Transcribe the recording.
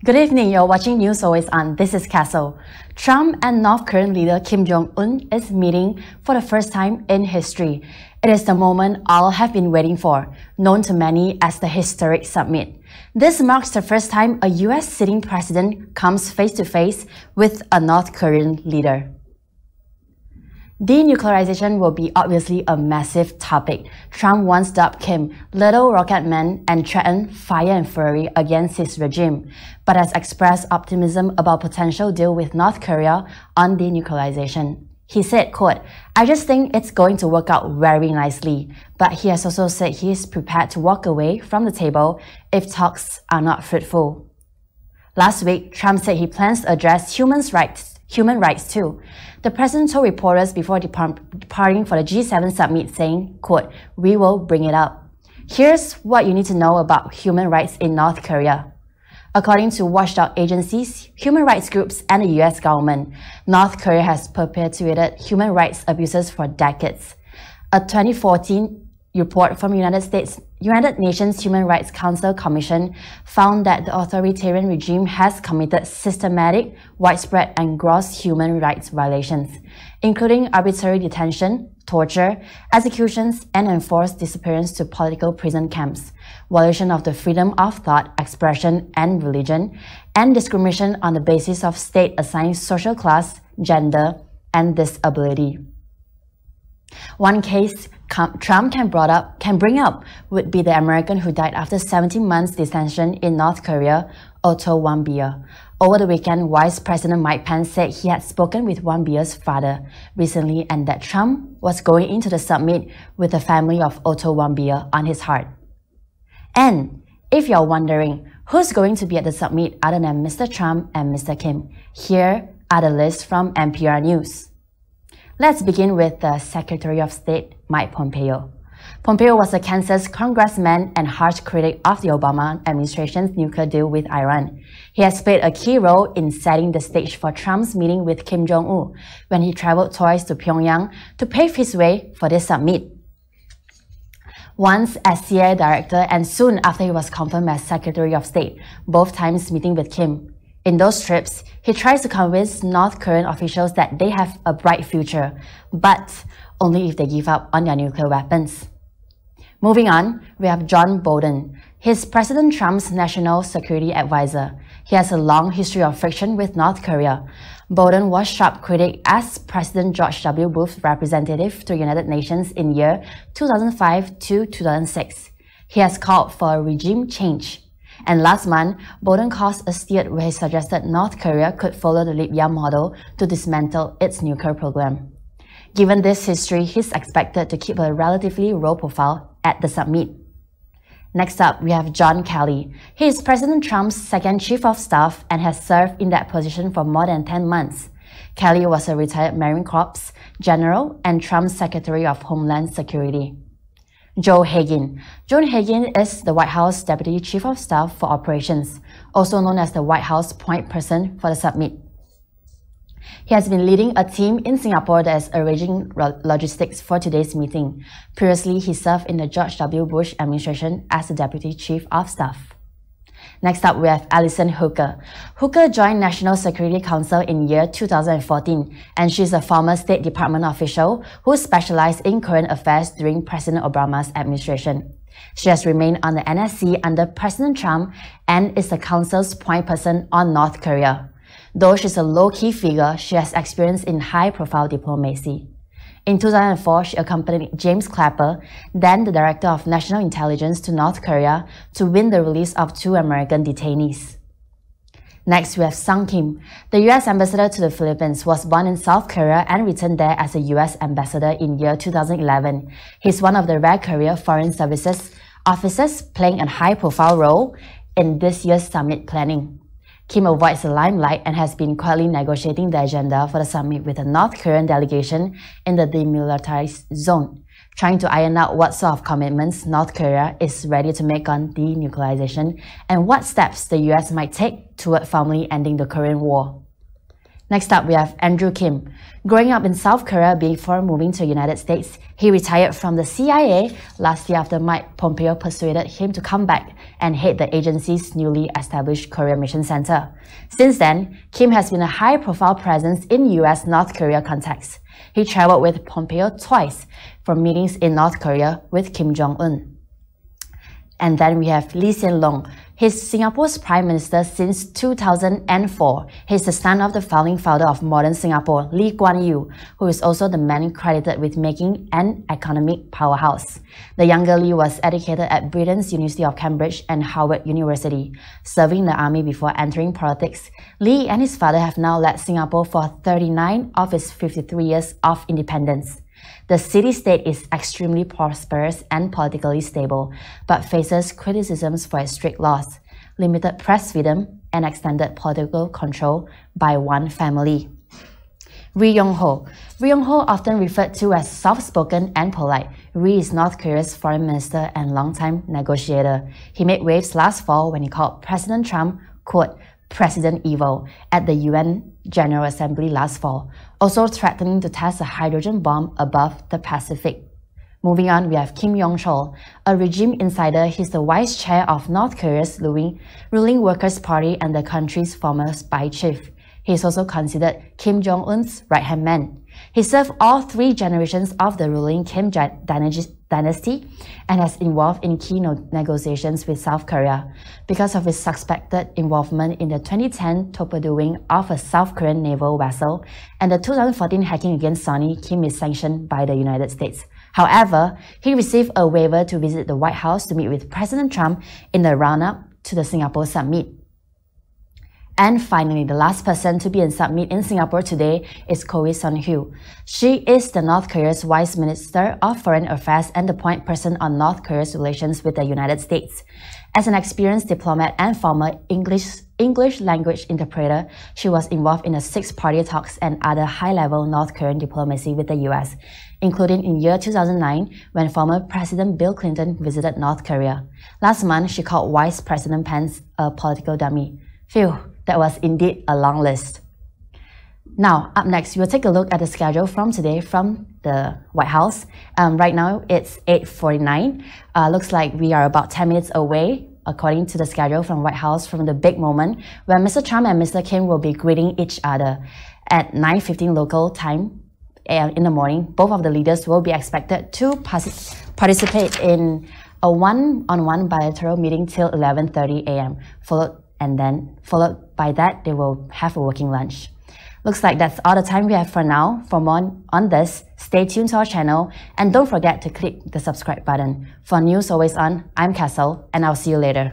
Good evening, you're watching News Always On. This is On-Kessyl. Trump and North Korean leader Kim Jong Un is meeting for the first time in history. It is the moment all have been waiting for, known to many as the historic summit. This marks the first time a US sitting president comes face-to-face with a North Korean leader. Denuclearization will be obviously a massive topic. Trump once dubbed Kim Little Rocket Man and threatened fire and fury against his regime, but has expressed optimism about potential deal with North Korea on denuclearization. He said, quote, "I just think it's going to work out very nicely," but he has also said he is prepared to walk away from the table if talks are not fruitful. Last week, Trump said he plans to address human rights too. The president told reporters before departing for the G7 summit saying, quote, "We will bring it up." Here's what you need to know about human rights in North Korea. According to watchdog agencies, human rights groups, and the US government, North Korea has perpetuated human rights abuses for decades. A 2014 report from United Nations Human Rights Council Commission found that the authoritarian regime has committed systematic, widespread, and gross human rights violations, including arbitrary detention, torture, executions, and enforced disappearance to political prison camps, violation of the freedom of thought, expression, and religion, and discrimination on the basis of state-assigned social class, gender, and disability. One case Trump can bring up would be the American who died after 17 months detention in North Korea, Otto Warmbier. Over the weekend, Vice President Mike Pence said he had spoken with Warmbier's father recently and that Trump was going into the summit with the family of Otto Warmbier on his heart. And if you're wondering who's going to be at the summit other than Mr. Trump and Mr. Kim, here are the lists from NPR News. Let's begin with the Secretary of State, Mike Pompeo. Pompeo was a Kansas congressman and harsh critic of the Obama administration's nuclear deal with Iran. He has played a key role in setting the stage for Trump's meeting with Kim Jong Un when he traveled twice to Pyongyang to pave his way for this summit. Once as CIA director and soon after he was confirmed as Secretary of State, both times meeting with Kim. In those trips, he tries to convince North Korean officials that they have a bright future, but only if they give up on their nuclear weapons. Moving on, we have John Bolton. He's President Trump's national security advisor. He has a long history of friction with North Korea. Bolton was sharp critic as President George W. Bush's representative to the United Nations in year 2005 to 2006. He has called for a regime change. And last month, Bolton caused a stir where he suggested North Korea could follow the Libya model to dismantle its nuclear program. Given this history, he's expected to keep a relatively low profile at the summit. Next up, we have John Kelly. He is President Trump's second chief of staff and has served in that position for more than 10 months. Kelly was a retired Marine Corps general and Trump's Secretary of Homeland Security. Joe Hagin. Joe Hagin is the White House Deputy Chief of Staff for Operations, also known as the White House point person for the summit. He has been leading a team in Singapore that is arranging logistics for today's meeting. Previously, he served in the George W. Bush administration as the Deputy Chief of Staff. Next up, we have Alison Hooker. Hooker joined National Security Council in year 2014, and she's a former State Department official who specialized in current affairs during President Obama's administration. She has remained on the NSC under President Trump and is the council's point person on North Korea. Though she's a low-key figure, she has experience in high-profile diplomacy. In 2004, she accompanied James Clapper, then the Director of National Intelligence, to North Korea to win the release of 2 American detainees. Next, we have Sung Kim. The US Ambassador to the Philippines was born in South Korea and returned there as a US Ambassador in year 2011. He's one of the rare career Foreign Services officers playing a high-profile role in this year's summit planning. Kim avoids the limelight and has been quietly negotiating the agenda for the summit with the North Korean delegation in the demilitarized zone, trying to iron out what sort of commitments North Korea is ready to make on denuclearization and what steps the US might take toward formally ending the Korean War. Next up, we have Andrew Kim. Growing up in South Korea before moving to the United States, he retired from the CIA last year after Mike Pompeo persuaded him to come back and head the agency's newly established Korea Mission Center. Since then, Kim has been a high-profile presence in US-North Korea contexts. He traveled with Pompeo twice for meetings in North Korea with Kim Jong Un. And then we have Lee Hsien Loong. He's Singapore's Prime Minister since 2004. He's the son of the founding father of modern Singapore, Lee Kuan Yew, who is also the man credited with making an economic powerhouse. The younger Lee was educated at Britain's University of Cambridge and Harvard University. Serving the army before entering politics, Lee and his father have now led Singapore for 39 of its 53 years of independence. The city-state is extremely prosperous and politically stable, but faces criticisms for its strict laws, limited press freedom, and extended political control by one family. Ri Yong-ho. Ri Yong-ho, often referred to as soft-spoken and polite, Ri is North Korea's foreign minister and longtime negotiator. He made waves last fall when he called President Trump, quote, President Evil at the UN General Assembly last fall, also threatening to test a hydrogen bomb above the Pacific. Moving on, we have Kim Yong-chol, a regime insider. He's the vice chair of North Korea's ruling Workers' Party and the country's former spy chief. He is also considered Kim Jong Un's right-hand man. He served all three generations of the ruling Kim dynasty and has involved in key negotiations with South Korea. Because of his suspected involvement in the 2010 torpedoing of a South Korean naval vessel and the 2014 hacking against Sony, Kim is sanctioned by the United States. However, he received a waiver to visit the White House to meet with President Trump in the run-up to the Singapore summit. And finally, the last person to be in summit in Singapore today is Koi Sun-hyo. She is the North Korea's Vice Minister of Foreign Affairs and the point person on North Korea's relations with the United States. As an experienced diplomat and former English language interpreter, she was involved in the six-party talks and other high-level North Korean diplomacy with the US, including in year 2009 when former President Bill Clinton visited North Korea. Last month, she called Vice President Pence a political dummy. Phew, that was indeed a long list. Now, up next, we'll take a look at the schedule from today from the White House. Right now, it's 8:49. Looks like we are about 10 minutes away, according to the schedule from White House, from the big moment where Mr. Trump and Mr. Kim will be greeting each other. At 9:15 local time in the morning, both of the leaders will be expected to participate in a one-on-one bilateral meeting till 11:30 a.m. Followed by that, they will have a working lunch. Looks like that's all the time we have for now. For more on this, stay tuned to our channel and don't forget to click the subscribe button. For news always on, I'm Kessyl and I'll see you later.